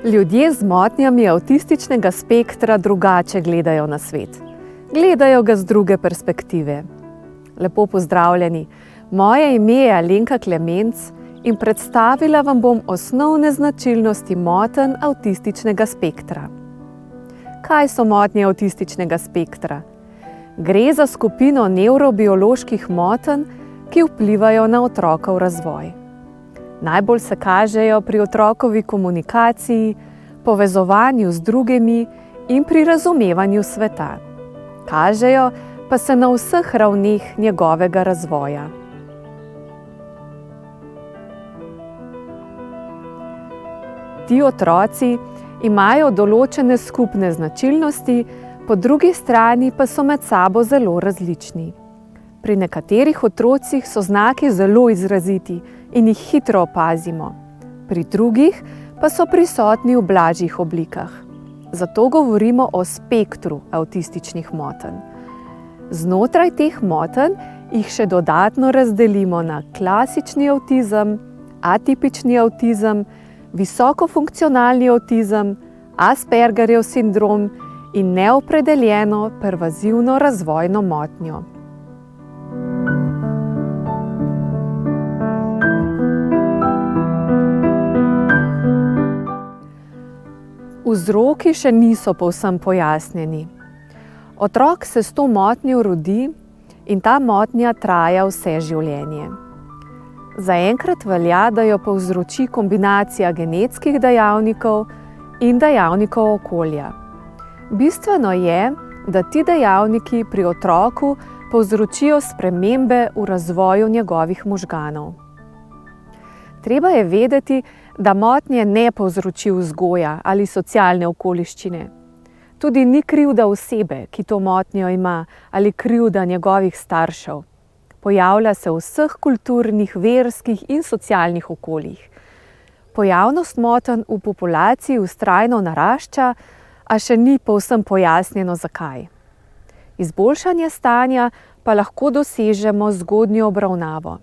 Ljudje z motnjami avtističnega spektra drugače gledajo na svet. Gledajo ga z druge perspektive. Lepo pozdravljeni, moje ime je Alenka Klemenc in predstavila vam bom osnovne značilnosti motenj avtističnega spektra. Kaj so motnje avtističnega spektra? Gre za skupino nevrobioloških motenj, ki vplivajo na otrokov razvoj. Najbolj se kažejo pri otrokovi komunikaciji, povezovanju z drugimi in pri razumevanju sveta. Kažejo pa se na vseh ravneh njegovega razvoja. Ti otroci imajo določene skupne značilnosti, po drugi strani pa so med sabo zelo različni. Pri nekaterih otrocih so znaki zelo izraziti in jih hitro opazimo. Pri drugih pa so prisotni v blažjih oblikah. Zato govorimo o spektru avtističnih motenj. Znotraj teh motenj jih še dodatno razdelimo na klasični avtizem, atipični avtizem, visokofunkcionalni avtizem, Aspergerjev sindrom in neopredeljeno pervazivno razvojno motnjo. Vzroki še niso povsem pojasnjeni. Otrok se s to motnjo rodi in ta motnja traja vse življenje. Zaenkrat velja, da jo povzroči kombinacija genetskih dejavnikov in dejavnikov okolja. Bistveno je, da ti dejavniki pri otroku povzročijo spremembe v razvoju njegovih možganov. Treba je vedeti, da motnje ne povzroči vzgoja ali socialne okoliščine. Tudi ni krivda osebe, ki to motnjo ima, ali krivda njegovih staršev. Pojavlja se v vseh kulturnih, verskih in socialnih okoljih. Pojavnost motenj v populaciji vztrajno narašča, a še ni povsem pojasnjeno zakaj. Izboljšanje stanja pa lahko dosežemo z zgodnjo obravnavo.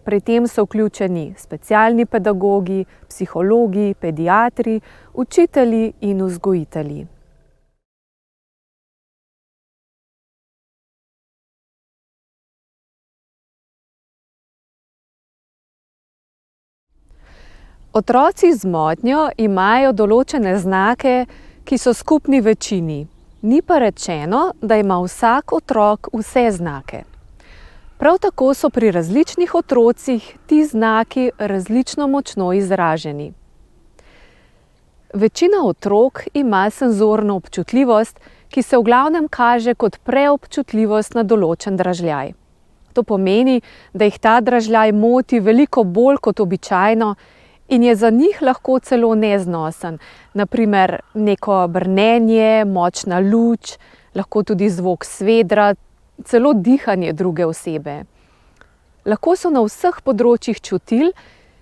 Pri tem so vključeni specialni pedagogi, psihologi, pediatri, učitelji in vzgojitelji. Otroci z motnjo imajo določene znake, ki so skupni večini. Ni pa rečeno, da ima vsak otrok vse znake. Prav tako so pri različnih otrocih ti znaki različno močno izraženi. Večina otrok ima senzorno občutljivost, ki se v glavnem kaže kot preobčutljivost na določen dražljaj. To pomeni, da jih ta dražljaj moti veliko bolj kot običajno in je za njih lahko celo neznosen. Na primer, neko brnenje, močna luč, lahko tudi zvok svedra, celo dihanje druge osebe. Lahko so na vseh področjih čutil,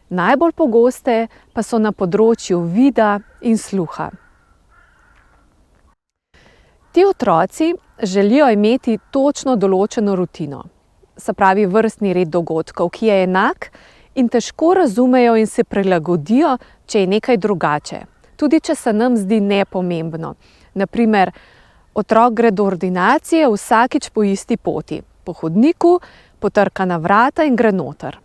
najbolj pogoste pa so na področju vida in sluha. Ti otroci želijo imeti točno določeno rutino, se pravi vrstni red dogodkov, ki je enak in težko razumejo in se prilagodijo, če je nekaj drugače, tudi če se nam zdi nepomembno. Na primer, otrok gre do ordinacije vsakič po isti poti, po hodniku, potrka na vrata in gre noter.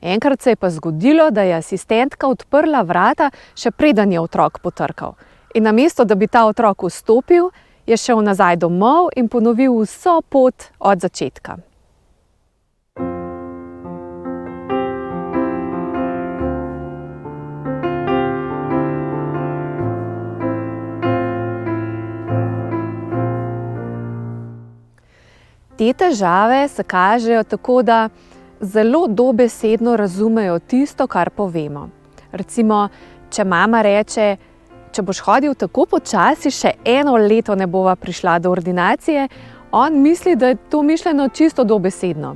Enkrat se je pa zgodilo, da je asistentka odprla vrata, še preden je otrok potrkal. In namesto, da bi ta otrok vstopil, je šel nazaj domov in ponovil vso pot od začetka. Te težave se kažejo tako, da zelo dobesedno razumejo tisto, kar povemo. Recimo, če mama reče, če boš hodil tako počasi, še 1 leto ne bova prišla do ordinacije, On misli, da je to mišljeno čisto dobesedno.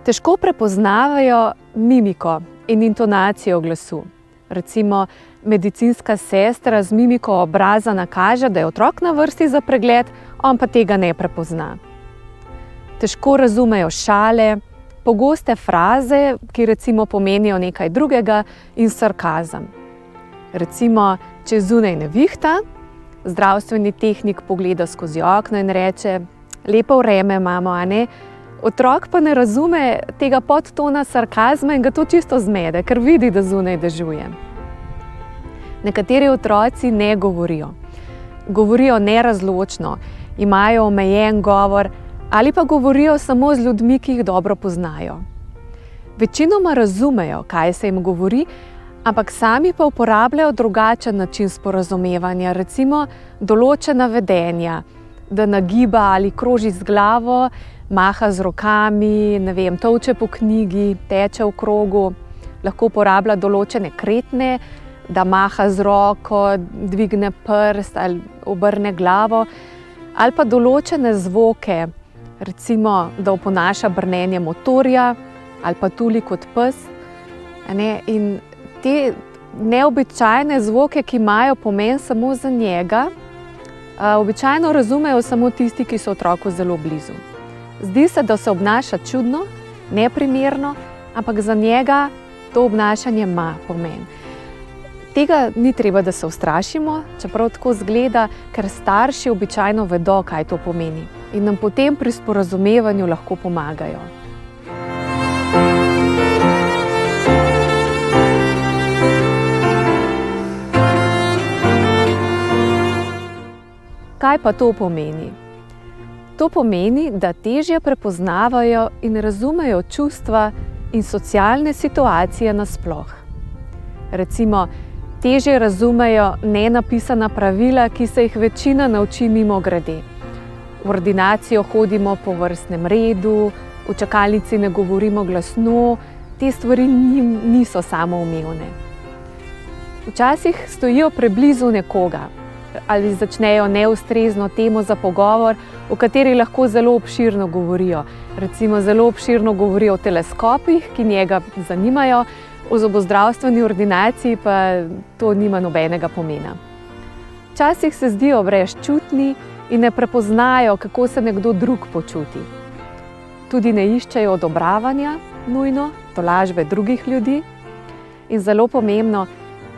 Težko prepoznavajo mimiko in intonacijo glasu. Recimo, medicinska sestra z mimiko obraza nakaže, da je otrok na vrsti za pregled, on pa tega ne prepozna. Težko razumejo šale, pogoste fraze, ki recimo pomenijo nekaj drugega, in sarkazem. Recimo, če zunaj nevihta, zdravstveni tehnik pogleda skozi okno in reče: lepo vreme imamo, a ne? Otrok pa ne razume tega podtona sarkazma in ga to čisto zmede, ker vidi, da zunaj dežuje. Nekateri otroci ne govorijo. Govorijo nerazločno, imajo omejen govor ali pa govorijo samo z ljudmi, ki jih dobro poznajo. Večinoma razumejo, kaj se jim govori, ampak sami pa uporabljajo drugačen način sporazumevanja, recimo določena vedenja, da nagiba ali kroži z glavo, maha z rokami, tolče po knjigi, teče v krogu, lahko uporablja določene kretnje, da maha z roko, dvigne prst ali obrne glavo, ali pa določene zvoke, recimo, da oponaša brnenje motorja ali pa tuli kot pes. In te neobičajne zvoke, ki imajo pomen samo za njega, običajno razumejo samo tisti, ki so otroku zelo blizu. Zdi se, da se obnaša čudno, neprimerno, ampak za njega to obnašanje ima pomen. Tega ni treba, da se ustrašimo, čeprav tako zgleda, ker starši običajno vedo, kaj to pomeni in nam potem pri sporazumevanju lahko pomagajo. Kaj pa to pomeni? To pomeni, da težje prepoznavajo in razumejo čustva in socialne situacije nasploh. Recimo, težje razumejo nenapisana pravila, ki se jih večina nauči mimogrede. V ordinacijo hodimo po vrstnem redu, v čakalnici ne govorimo glasno, te stvari niso samoumevne. Včasih stojijo preblizu nekoga ali začnejo neustrezno temo za pogovor, o kateri lahko zelo obširno govorijo. Recimo zelo obširno govorijo o teleskopih, ki njega zanimajo, v zobozdravstveni ordinaciji pa to nima nobenega pomena. Včasih se zdijo brezčutni in ne prepoznajo, kako se nekdo drug počuti. Tudi ne iščejo odobravanja, nujno, tolažbe drugih ljudi. In zelo pomembno,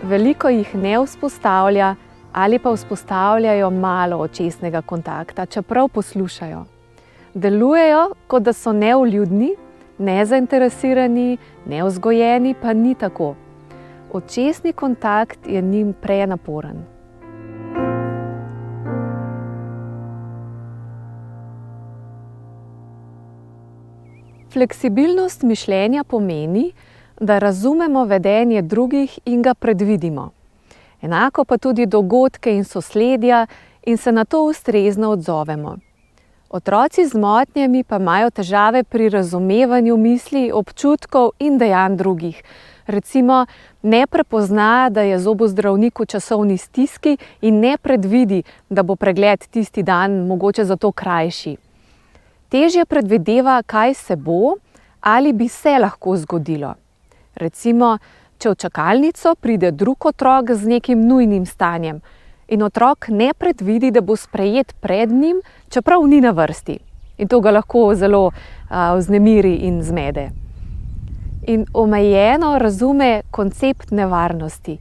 veliko jih ne vzpostavlja ali pa vzpostavljajo malo očesnega kontakta, čeprav poslušajo. Delujejo, kot da so nevljudni, nezainteresirani, nevzgojeni, pa ni tako. Očesni kontakt je njim prenaporen. Fleksibilnost mišljenja pomeni, da razumemo vedenje drugih in ga predvidimo. Enako pa tudi dogodke in sosledja in se na to ustrezno odzovemo. Otroci z motnjami pa imajo težave pri razumevanju misli, občutkov in dejanj drugih. Recimo, ne prepozna, da je zobozdravnik v časovni stiski in ne predvidi, da bo pregled tisti dan mogoče zato krajši. Težje predvideva, kaj se bo ali bi se lahko zgodilo. Recimo, če v čakalnico pride drug otrok z nekim nujnim stanjem in otrok ne predvidi, da bo sprejet pred njim, čeprav ni na vrsti. In to ga lahko zelo vznemiri in zmede. In omejeno razume koncept nevarnosti.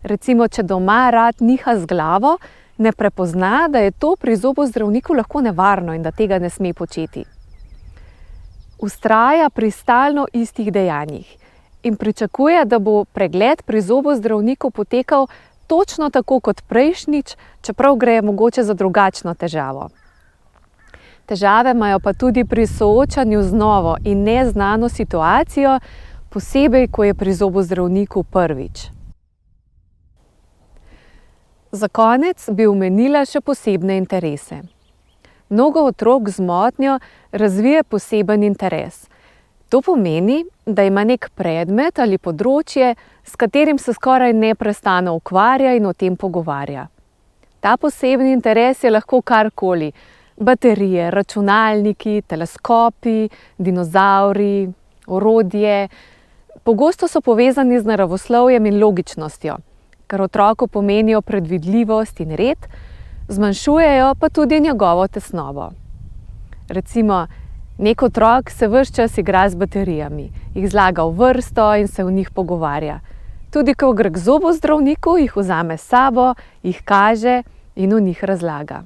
Recimo, če doma rad niha z glavo, ne prepozna, da je to pri zobozdravniku lahko nevarno in da tega ne sme početi. Vztraja pri stalno istih dejanjih in pričakuje, da bo pregled pri zobozdravniku potekal točno tako kot prejšnjič, čeprav gre mogoče za drugačno težavo. Težave imajo pa tudi pri soočanju z novo in neznano situacijo, posebej, ko je pri zobozdravniku prvič. Za konec bi omenila še posebne interese. Mnogo otrok z motnjo razvije poseben interes. To pomeni, da ima nek predmet ali področje, s katerim se skoraj neprestano ukvarja in o tem pogovarja. Ta posebni interes je lahko karkoli, Baterije, računalniki, teleskopi, dinozavri, orodje. Pogosto so povezani z naravoslovjem in logičnostjo, kar otroku pomenijo predvidljivost in red, zmanjšujejo pa tudi njegovo tesnobo. Recimo, nek otrok se ves čas igra z baterijami, jih zlaga v vrsto in se v njih pogovarja. Tudi ko gre k zobozdravniku, jih vzame s sabo, jih kaže in v njih razlaga.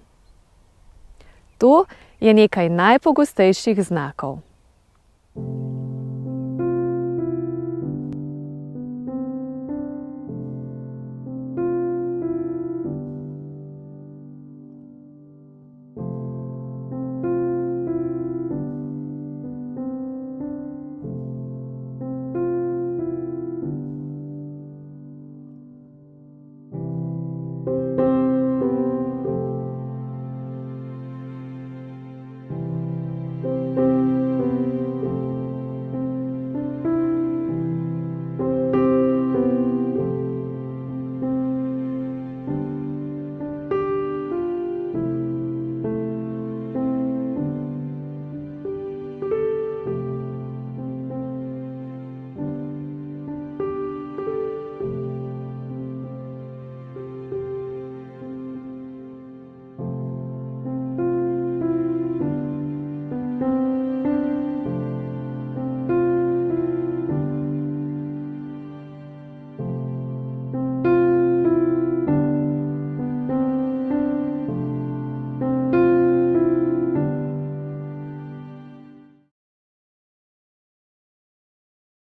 To je nekaj najpogostejših znakov.